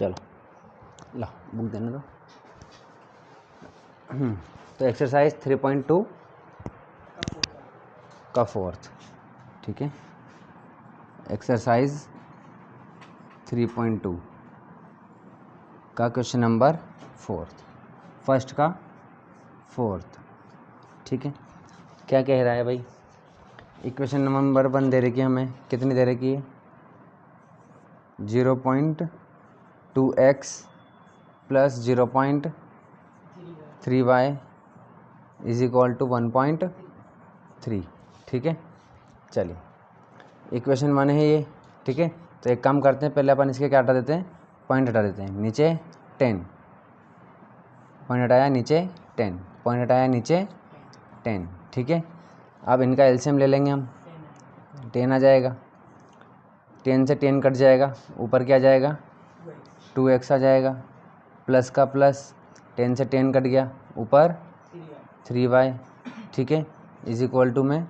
चलो ला बुक देने दो। तो एक्सरसाइज 3.2 का फोर्थ, ठीक है। एक्सरसाइज 3.2 का क्वेश्चन नंबर फोर्थ, फर्स्ट का फोर्थ, ठीक है। क्या कह रहा है भाई, इक्वेशन नंबर 1 दे रखी है हमें, कितनी दे रखी है 0.2x plus 0.3y is equal to 1.3, ठीक है। चलिए इक्वेशन 1 है ये, ठीक है। तो एक काम करते हैं, पहले अपन इसके क्या हटा देते हैं, पॉइंट हटा देते हैं। नीचे 10 पॉइंट हटाया, नीचे 10 पॉइंट हटाया, नीचे 10, ठीक है। अब इनका एलसीएम ले लेंगे हम, 10 आ जाएगा, 10 से 10 कट जाएगा, ऊपर क्या जाएगा 2x आ जाएगा, प्लस का प्लस 10 से 10 कट गया, ऊपर 3y, ठीक है, इज इक्वल टू में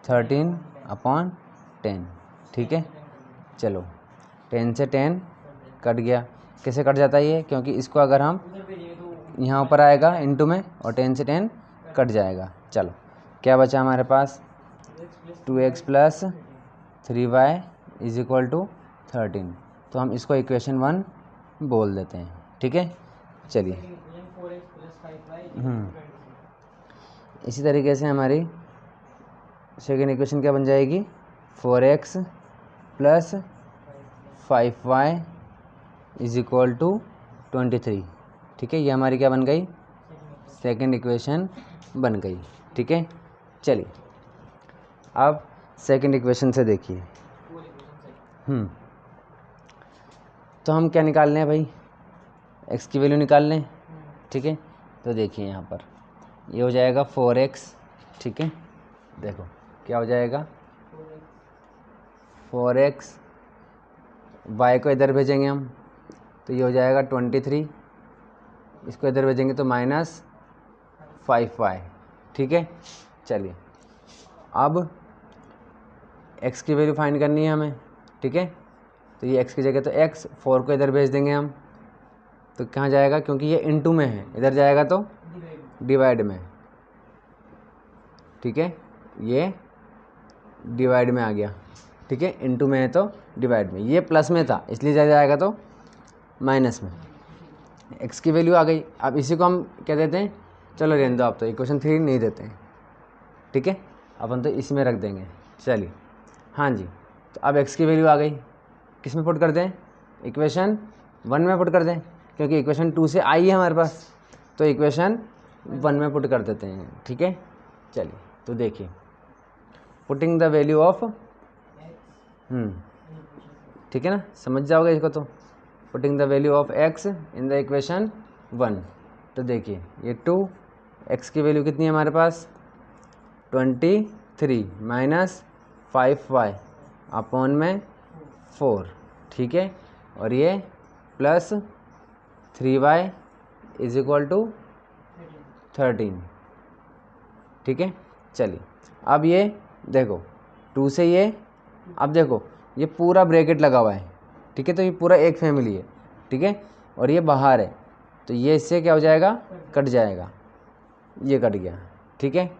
13/10, ठीक है। चलो 10 से 10 कट गया, कैसे कट जाता है ये, क्योंकि इसको अगर हम यहाँ ऊपर आएगा इनटू में और 10 से 10 कट जाएगा। चलो क्या बचा हमारे पास 2x plus 3y is equal to 13, तो हम इसको इक्वेशन 1 बोल देते हैं, ठीक है। चलिए इसी तरीके से हमारी सेकेंड इक्वेशन क्या बन जाएगी 4x plus 5y is equal to 23, ठीक है। ये हमारी क्या बन गई, सेकेंड इक्वेशन बन गई, ठीक है। चलिए अब सेकेंड इक्वेशन से देखिए, तो हम क्या निकाल लें भाई, x की वैल्यू निकाल लें, ठीक है। तो देखिए यहाँ पर ये हो जाएगा 4x, ठीक है। देखो क्या हो जाएगा 4x, y को इधर भेजेंगे हम तो ये हो जाएगा 23, इसको इधर भेजेंगे तो -5y, ठीक है। चलिए अब x की वैल्यू फाइंड करनी है हमें, ठीक है। तो ये x की जगह तो x, 4 को इधर भेज देंगे हम तो कहाँ जाएगा, क्योंकि ये इनटू में है, इधर जाएगा तो डिवाइड में, ठीक है। ये डिवाइड में आ गया, ठीक है, इनटू में है तो डिवाइड में, ये प्लस में था इसलिए जाएगा तो माइनस में। x की वैल्यू आ गई, अब इसी को हम क्या देते हैं, चलो रहने दो आप, तो इक्वेशन 3 नहीं देते हैं, ठीक है, अपन तो इसमें रख देंगे। चलिए हाँ जी, तो अब x की वैल्यू आ गई, किस में पुट कर दें, इक्वेशन 1 में पुट कर दें, क्योंकि इक्वेशन 2 से आई है हमारे पास, तो इक्वेशन 1 में पुट कर देते हैं, ठीक है। चलिए तो देखिए पुटिंग द वैल्यू ऑफ, ठीक है ना, समझ जाओगे इसको। तो putting the value of x in the equation 1, तो देखिए ये 2, x की वैल्यू कितनी है हमारे पास 23 माइनस 5y अपॉन में 4, ठीक है, और ये plus 3y is equal to 13, ठीक है। चलिए अब ये देखो 2 से ये, अब देखो ये पूरा ब्रैकेट लगा हुआ है, ठीक है, तो ये पूरा एक फैमिली है, ठीक है, और ये बाहर है, तो ये इससे क्या हो जाएगा, कट जाएगा, ये कट गया, ठीक है।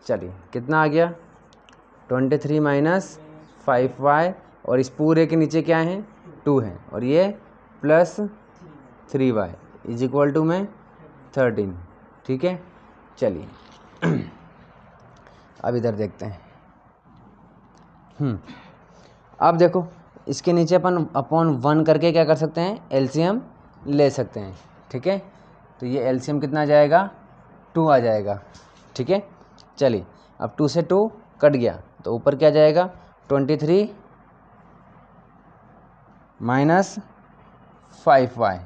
चलिए कितना आ गया 23 माइनस 5y, और इस पूरे के नीचे क्या है 2 है, और ये plus 3y is equal to में 13, ठीक है। चलिए अब इधर देखते हैं, अब देखो इसके नीचे अपन अपॉन 1 करके क्या कर सकते हैं, एलसीएम ले सकते हैं, ठीक है। तो ये एलसीएम कितना आ जाएगा 2 आ जाएगा, ठीक है। चलिए अब 2 से 2 कट गया, तो ऊपर क्या जाएगा 23 माइनस 5y,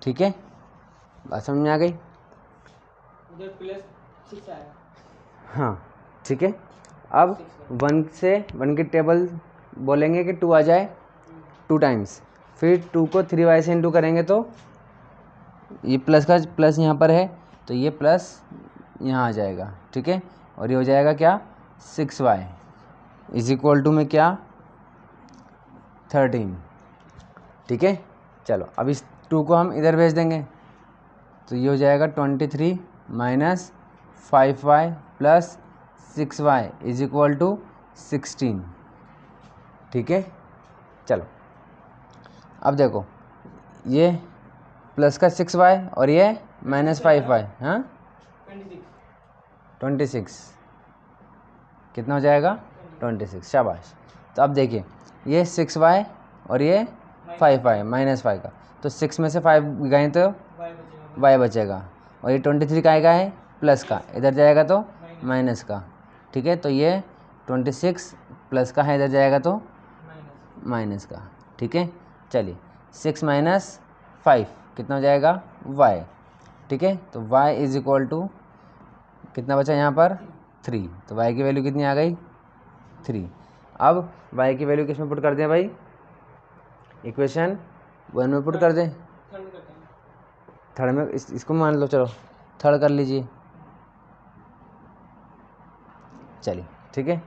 ठीक है, बात समझ में आ गई, उधर प्लस 6 आया, हाँ ठीक है। अब 1 से 1 की टेबल बोलेंगे कि 2 आ जाए 2 टाइम्स, फिर 2 को 3y से इंटू करेंगे तो ये प्लस का प्लस यहाँ पर है, तो ये प्लस यहाँ आ जाएगा, ठीक है, और ये हो जाएगा क्या 6y इज इक्वल टू में क्या 13, ठीक है। चलो अब इस 2 को हम इधर भेज देंगे, तो ये हो जाएगा 23 minus 5y plus 6y is equal to 16। ठीक है, चलो अब देखो ये प्लस का 6y और ये माइनस 5y, हाँ 26 कितना हो जाएगा 26, शाबाश। तो अब देखिए ये 6y और ये 5y माइनस 5 का, तो 6 में से 5 गए तो y बचेगा, और ये 23 का है प्लस का, इधर जाएगा तो माइनस का। ठीक है, तो ये 26 प्लस का है, इधर जाएगा तो माइनस का। ठीक है, चलिए 6 माइनस 5 कितना हो जाएगा y। ठीक है, तो y इज इक्वल टू कितना बचा यहाँ पर 3, तो y की वैल्यू कितनी आ गई 3। अब y की वैल्यू किस में पुट कर दें भाई, इक्वेशन 1 में पुट कर दें, थर्ड में इसको मान लो, चलो थर्ड कर लीजिए, चलिए ठीक है।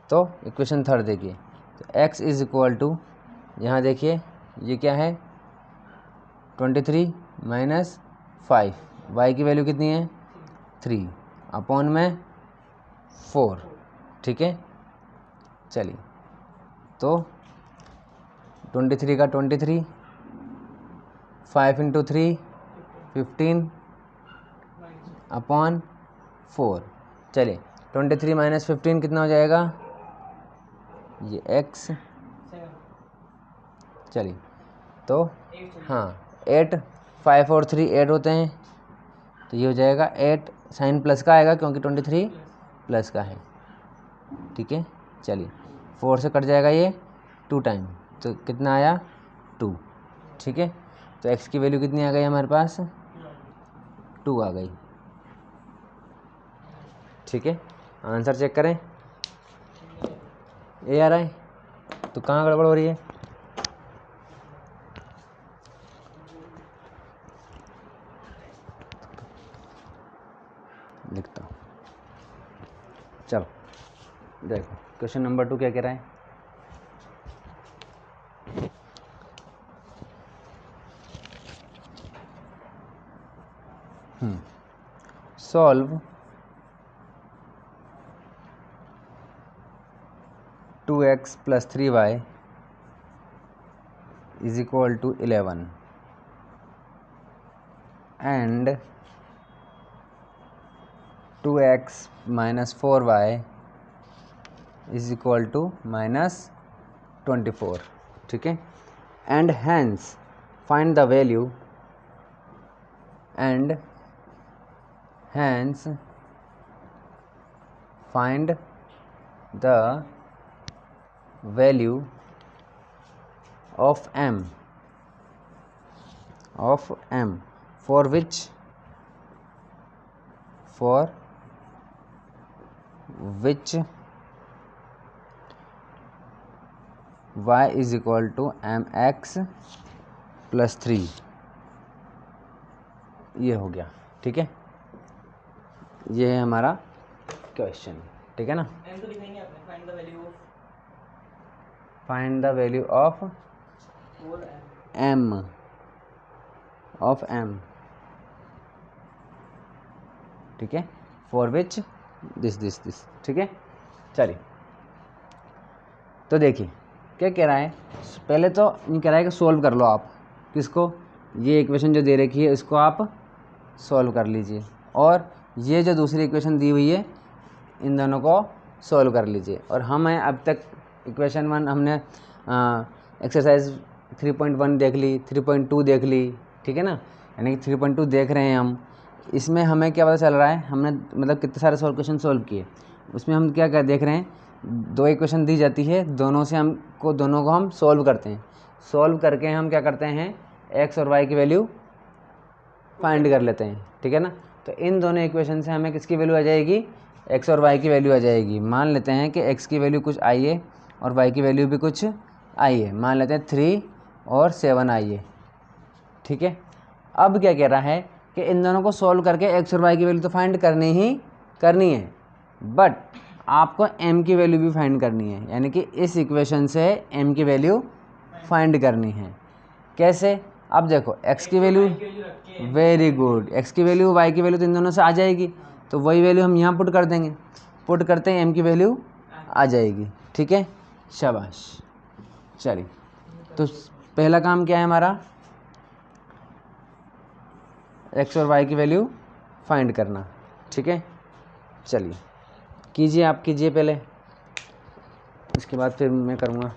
तो इक्वेशन थर्ड देखिए, तो x इज इक्वल टू, यहाँ देखिए ये क्या है 23 माइनस 5, y की वैल्यू कितनी है 3 अपॉन में 4। ठीक है, चलिए तो 23 का 23, 5 इंटू 3 15 अपॉन 4। चलिए 23 माइनस 15 कितना हो जाएगा, ये x, चलिए तो हाँ 8, 5 और 3 8 होते हैं, तो ये हो जाएगा 8, साइन प्लस का आएगा क्योंकि 23 प्लस का है। ठीक है, चलिए 4 से कट जाएगा ये 2 टाइम, तो कितना आया 2। ठीक है, तो x की वैल्यू कितनी आ गई हमारे पास 2 आ गई। ठीक है, आंसर चेक करें, ये आ रहा है, तो कहाँ गड़बड़ हो रही है, लिखता हूँ। चलो देखो क्वेश्चन नंबर 2 क्या कह रहा है, solve 2x plus 3y is equal to 11 and 2x minus 4y is equal to minus 24। ठीक है, and hence find the value and hence find the value of m for which y is equal to mx plus 3। ये हो गया। ठीक है, ये है हमारा क्वेश्चन। ठीक है ना, m तो लिखेंगे आपने, find the value of m of m। ठीक है, फॉर विच दिस। ठीक है, चलिए तो देखिए क्या कह रहा है, पहले तो ये कह रहा है कि सोल्व कर लो आप किसको, ये इक्वेशन जो दे रखी है इसको आप सोल्व कर लीजिए, और ये जो दूसरी इक्वेशन दी हुई है इन दोनों को सोल्व कर लीजिए। और हमें अब तक इक्वेशन 1 हमने एक्सरसाइज 3.1 देख ली, 3.2 देख ली। ठीक है ना, यानी कि 3.2 देख रहे हैं हम। इसमें हमें क्या पता चल रहा है, हमने मतलब कितने सारे क्वेश्चन सोल्व किए, उसमें हम क्या देख रहे हैं, 2 इक्वेशन दी जाती है, दोनों को हम सोल्व करते हैं। सोल्व करके हम क्या करते हैं, एक्स और वाई की वैल्यू फाइंड कर लेते हैं। ठीक है ना, तो इन दोनों इक्वेशन से हमें किसकी वैल्यू आ जाएगी, एक्स और वाई की वैल्यू आ जाएगी। मान लेते हैं कि एक्स की वैल्यू कुछ आई है और वाई की वैल्यू भी कुछ आई है, मान लेते हैं 3 और 7 आई है। ठीक है, अब क्या कह रहा है कि इन दोनों को सॉल्व करके एक्स और वाई की वैल्यू तो फाइंड करनी है, बट आपको m की वैल्यू भी फाइंड करनी है, यानी कि इस इक्वेशन से m की वैल्यू फाइंड करनी है। कैसे, अब देखो x की वैल्यू, वेरी गुड, x की वैल्यू y की वैल्यू तो इन दोनों से आ जाएगी, तो वही वैल्यू हम यहाँ पुट कर देंगे, पुट करते हैं m की वैल्यू आ जाएगी। ठीक है, शाबाश। चलिए, तो पहला काम क्या है हमारा, x और y की वैल्यू फाइंड करना। ठीक है, चलिए कीजिए, आप कीजिए पहले, इसके बाद फिर मैं करूँगा।